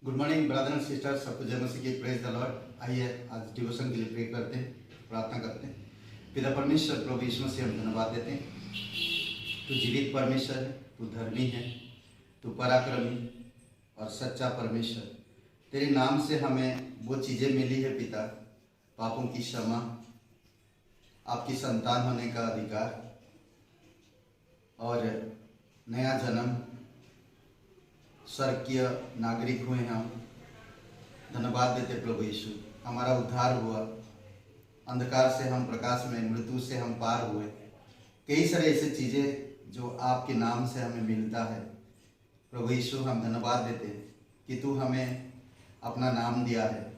Good morning brother and sister, सबको जय मसीह की प्रेज द लॉर्ड। आइए आज डिवोशन के लिए प्रे करते हैं, प्रार्थना करते हैं। पिता परमेश्वर प्रभु यीशु मसीह हम धन्यवाद देते हैं। तू जीवित परमेश्वर है, तू धर्मी है, तू पराक्रमी और सच्चा परमेश्वर। तेरे नाम से हमें वो चीज़ें मिली है पिता, पापों की क्षमा, आपकी संतान होने का अधिकार और नया जन्म, स्वर्गीय नागरिक हुए हम। धन्यवाद देते प्रभु यीशु, हमारा उद्धार हुआ, अंधकार से हम प्रकाश में, मृत्यु से हम पार हुए। कई सारे ऐसे चीज़ें जो आपके नाम से हमें मिलता है। प्रभु यीशु हम धन्यवाद देते कि तू हमें अपना नाम दिया है।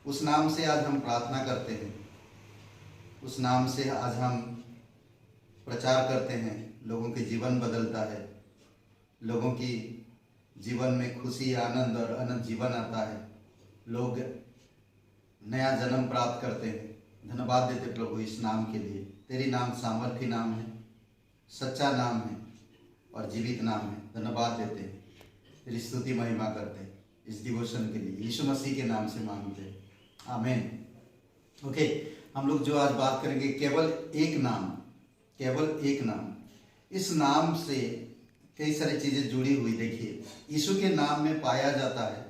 उस नाम से आज हम प्रार्थना करते हैं, उस नाम से आज हम प्रचार करते हैं। लोगों के जीवन बदलता है, लोगों की जीवन में खुशी, आनंद और अनंत जीवन आता है। लोग नया जन्म प्राप्त करते हैं। धन्यवाद देते प्रभु इस नाम के लिए। तेरी नाम सामर्थी नाम है, सच्चा नाम है और जीवित नाम है। धन्यवाद देते हैं, तेरी स्तुति महिमा करते हैं इस डिवोशन के लिए। यीशु मसीह के नाम से मांगते हैं, आमीन। ओके, हम लोग जो आज बात करेंगे केवल एक नाम, केवल एक नाम। इस नाम से कई सारी चीज़ें जुड़ी हुई। देखिए, यीशु के नाम में पाया जाता है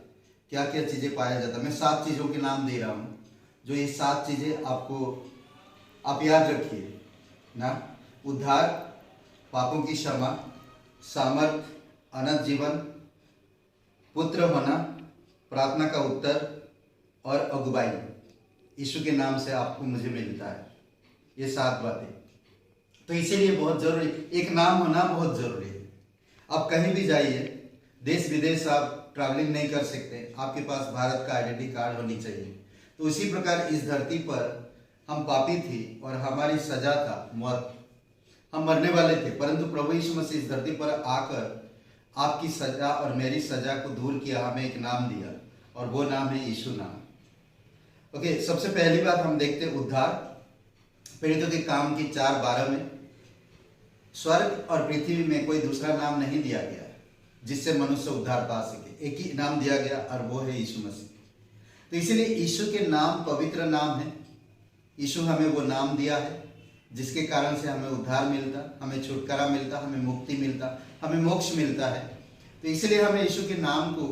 क्या क्या चीज़ें पाया जाता है। मैं 7 चीज़ों के नाम दे रहा हूँ, जो ये 7 चीज़ें आप याद रखिए ना। उद्धार, पापों की क्षमा, सामर्थ, अनंत जीवन, पुत्र होना, प्रार्थना का उत्तर और अगुवाई। यीशु के नाम से आपको मुझे मिलता है ये 7 बातें। तो इसीलिए बहुत जरूरी, एक नाम होना बहुत जरूरी है। आप कहीं भी जाइए, देश विदेश आप ट्रैवलिंग नहीं कर सकते, आपके पास भारत का आइडेंटिटी कार्ड होनी चाहिए। तो उसी प्रकार इस धरती पर हम पापी थी और हमारी सजा था मौत, हम मरने वाले थे। परंतु प्रभु यीशु मसीह इस धरती पर आकर आपकी सजा और मेरी सजा को दूर किया, हमें एक नाम दिया और वो नाम है यीशु नाम। ओके, सबसे पहली बात हम देखते हैं उद्धार। प्रेरितों के काम की 4:12 में स्वर्ग और पृथ्वी में कोई दूसरा नाम नहीं दिया गया जिससे मनुष्य उद्धार पा सके। एक ही नाम दिया गया और वो है यीशु मसीह। तो इसीलिए यीशु के नाम पवित्र नाम है। यीशु हमें वो नाम दिया है जिसके कारण से हमें उद्धार मिलता, हमें छुटकारा मिलता, हमें मुक्ति मिलता, हमें मोक्ष मिलता है। तो इसलिए हमें यीशु के नाम को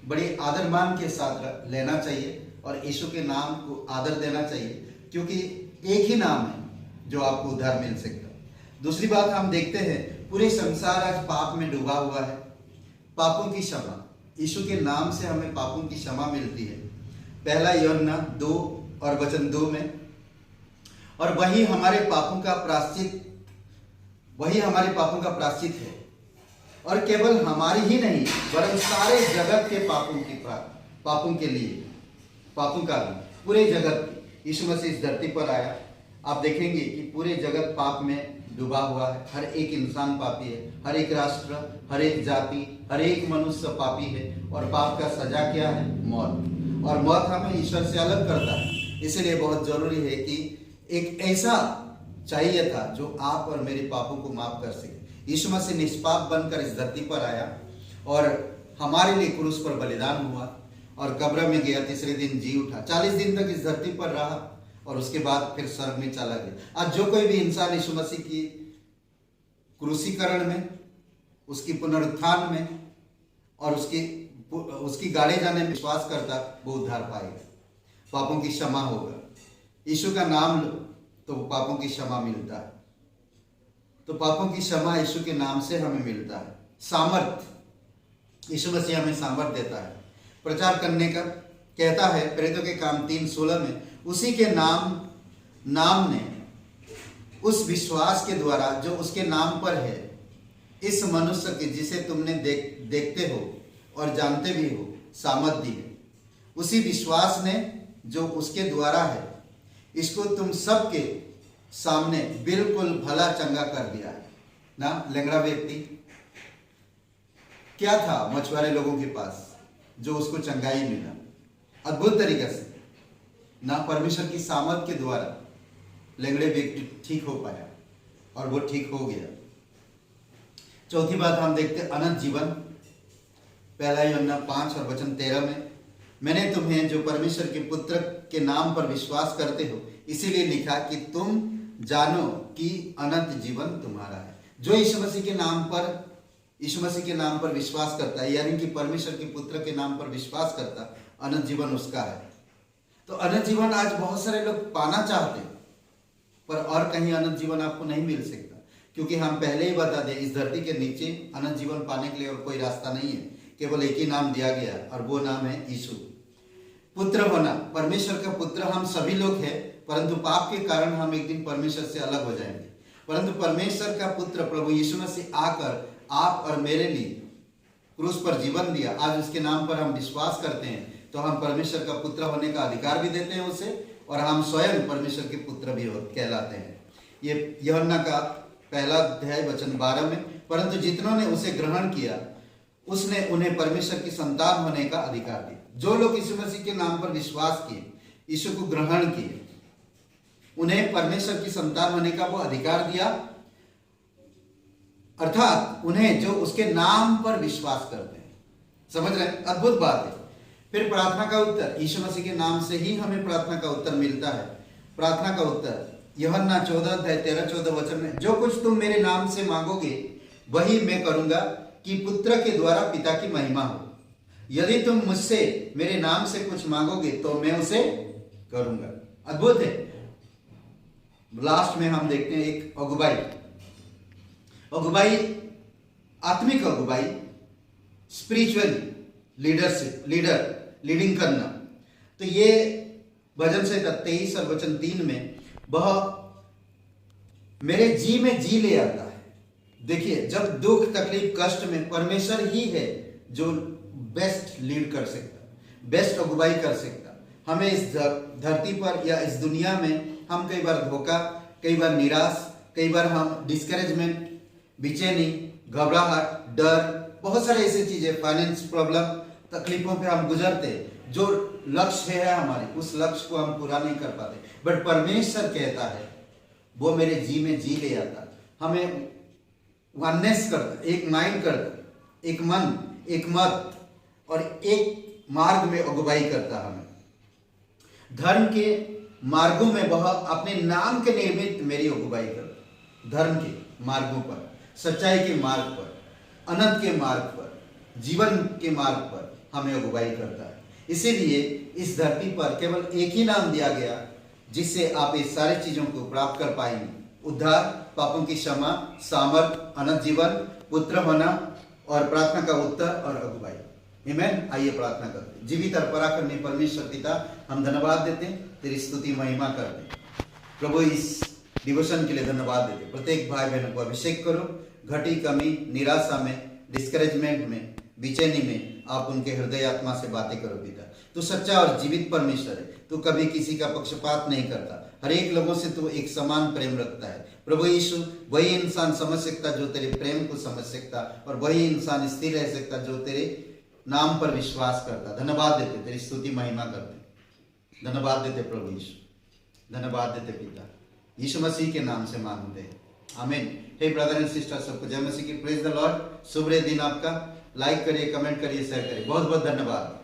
बड़ी आदर मान के साथ लेना चाहिए और यीशु के नाम को आदर देना चाहिए, क्योंकि एक ही नाम है जो आपको उद्धार मिल सकता। दूसरी बात हम देखते हैं, पूरे संसार आज पाप में डूबा हुआ है। पापों की क्षमा, यीशु के नाम से हमें पापों की क्षमा मिलती है। पहला यूहन्ना 2 और वचन 2 में, और वही हमारे पापों का प्रायश्चित है, और केवल हमारी ही नहीं वरन सारे जगत के पापों के लिए, पापों का भी, पूरे जगत। यीशु मसीह इस धरती पर आया। आप देखेंगे कि पूरे जगत पाप में डूबा हुआ है। हर एक इंसान पापी है, हर एक राष्ट्र, हर एक जाति, हर एक मनुष्य पापी है। और पाप का सजा क्या है? मौत। और मौत हमें ईश्वर से अलग करता है। इसलिए बहुत जरूरी है कि एक ऐसा चाहिए था जो आप और मेरे पापों को माफ कर सके। यीशु मसीह निष्पाप बनकर इस धरती पर आया और हमारे लिए क्रूस पर बलिदान हुआ और कब्र में गया, तीसरे दिन जी उठा, 40 दिन तक इस धरती पर रहा और उसके बाद फिर स्वर्ग में चला गया। आज जो कोई भी इंसान यीशु मसीह की क्रूसीकरण में, उसकी पुनरुत्थान में और उसकी गाड़े जाने में विश्वास करता, वो उद्धार पाएगा, पापों की क्षमा होगा। यीशु का नाम लो तो पापों की क्षमा मिलता है। तो पापों की क्षमा यीशु के नाम से हमें मिलता है। सामर्थ, यीशु मसीह हमें सामर्थ देता है प्रचार करने का। कहता है प्रेरितों के काम 3:16 में, उसी के नाम ने उस विश्वास के द्वारा जो उसके नाम पर है, इस मनुष्य के जिसे तुमने देखते हो और जानते भी हो सामर्थ दी है। उसी विश्वास ने जो उसके द्वारा है, इसको तुम सबके सामने बिल्कुल भला चंगा कर दिया है ना। लंगड़ा व्यक्ति क्या था मछुआरे लोगों के पास, जो उसको चंगाई मिला अद्भुत तरीके से ना। परमेश्वर की सामर्थ के द्वारा लंगड़े व्यक्ति ठीक हो पाया और वो ठीक हो गया। चौथी बात हम देखते अनंत जीवन। पहला यूहन्ना 5 और वचन 13 में, मैंने तुम्हें जो परमेश्वर के पुत्र के नाम पर विश्वास करते हो इसीलिए लिखा कि तुम जानो कि अनंत जीवन तुम्हारा है। जो यीशु मसीह के नाम पर विश्वास करता है, यानी कि परमेश्वर के पुत्र के नाम पर विश्वास करता, अनंत जीवन उसका है। तो अनंत जीवन आज बहुत सारे लोग पाना चाहते हैं, पर और कहीं अनंत जीवन आपको नहीं मिल सकता, क्योंकि हम पहले ही बता दें, इस धरती के नीचे अनंत जीवन पाने के लिए और कोई रास्ता नहीं है, केवल एक ही नाम दिया गया और वो नाम है यीशु। पुत्र होना, परमेश्वर का पुत्र हम सभी लोग हैं, परंतु पाप के कारण हम एक दिन परमेश्वर से अलग हो जाएंगे। परंतु परमेश्वर का पुत्र प्रभु यीशु मसीह आकर आप और मेरे लिए क्रूस पर जीवन दिया। आज उसके नाम पर हम विश्वास करते हैं तो हम परमेश्वर का पुत्र होने का अधिकार भी देते हैं उसे, और हम स्वयं परमेश्वर के पुत्र भी कहलाते हैं। ये यूहन्ना का पहला अध्याय वचन 12 में, परंतु जितनों ने उसे ग्रहण किया उसने उन्हें परमेश्वर की संतान होने का अधिकार दिया। जो लोग यीशु मसीह के नाम पर विश्वास किए, यीशु को ग्रहण किए, उन्हें परमेश्वर की संतान होने का वो अधिकार दिया, अर्थात उन्हें जो उसके नाम पर विश्वास करते हैं। समझ रहे हैं? अद्भुत बात है। फिर प्रार्थना का उत्तर, यीशु मसीह के नाम से ही हमें प्रार्थना का उत्तर मिलता है। प्रार्थना का उत्तर यूहन्ना 14 अध्याय 13-14 वचन में, जो कुछ तुम मेरे नाम से मांगोगे वही मैं करूंगा कि पुत्र के द्वारा पिता की महिमा हो। यदि तुम मुझसे मेरे नाम से कुछ मांगोगे तो मैं उसे करूंगा। अद्भुत है। लास्ट में हम देखते हैं एक अगुवाई, आत्मिक अगुवाई, स्पिरिचुअल लीडिंग करना। तो ये भजन संहिता 23 और वचन 3 में, वह मेरे जी में जी ले आता है। देखिए, जब दुख तकलीफ कष्ट में परमेश्वर ही है जो बेस्ट लीड कर सकता, बेस्ट अगुवाई कर सकता। हमें इस धरती पर या इस दुनिया में हम कई बार धोखा, कई बार निराश, कई बार हम डिस्करेजमेंट, बेचैनी, घबराहट, डर, बहुत सारे ऐसी चीजें, फाइनेंस प्रॉब्लम, तकलीफों पे हम गुजरते। जो लक्ष्य है हमारे, उस लक्ष्य को हम पूरा नहीं कर पाते, बट परमेश्वर कहता है वो मेरे जी में जी ले आता, हमें वननेस करता, एक माइंड करता, एक मन, एक मत और एक मार्ग में अगुवाई करता। हमें धर्म के मार्गों में वह अपने नाम के निमित्त मेरी अगुवाई करता। धर्म के मार्गों पर, सच्चाई के मार्ग पर, अनंत के मार्ग पर, जीवन के मार्ग पर हमें अगुवाई करता है। इसीलिए इस धरती पर केवल एक ही नाम दिया गया जिससे आप इस सारी चीजों को प्राप्त कर पाएंगे, उद्धार, पापों की क्षमा, सामर्थ, अनंत जीवन, पुत्र होना और प्रार्थना का उत्तर और अगुवाई। आमीन। आइए प्रार्थना करते हैं। जीवित और पराक्रमी परमेश्वर पिता, हम धन्यवाद देते हैं, तेरी स्तुति महिमा करते हैं। प्रभु, इस डिवोशन के लिए धन्यवाद देते हैं। प्रत्येक भाई बहनों को अभिषेक करो, घटी कमी, निराशा में, डिस्करेजमेंट में, बेचैनी में आप उनके हृदय आत्मा से बातें करो पिता। तू सच्चा और जीवित परमेश्वर है, तू कभी किसी का पक्षपात नहीं करता, हर एक लोगों से तू एक समान प्रेम रखता है। प्रभु यीशु, वही इंसान समझ सकता जो तेरे प्रेम को समझ सकता, और वही इंसान स्थिर रह सकता जो तेरे नाम पर विश्वास करता। धन्यवाद देते, तेरी स्तुति महिमा करते, धन्यवाद देते प्रभु यीशु, धन्यवाद देते पिता, यीशु मसीह के नाम से मांगते हैं, आमीन। हे ब्रदर एंड सिस्टर, सबको जय मसीह की। Praise the Lord. शुभ दिन आपका। लाइक करिए, कमेंट करिए, शेयर करिए। बहुत बहुत धन्यवाद।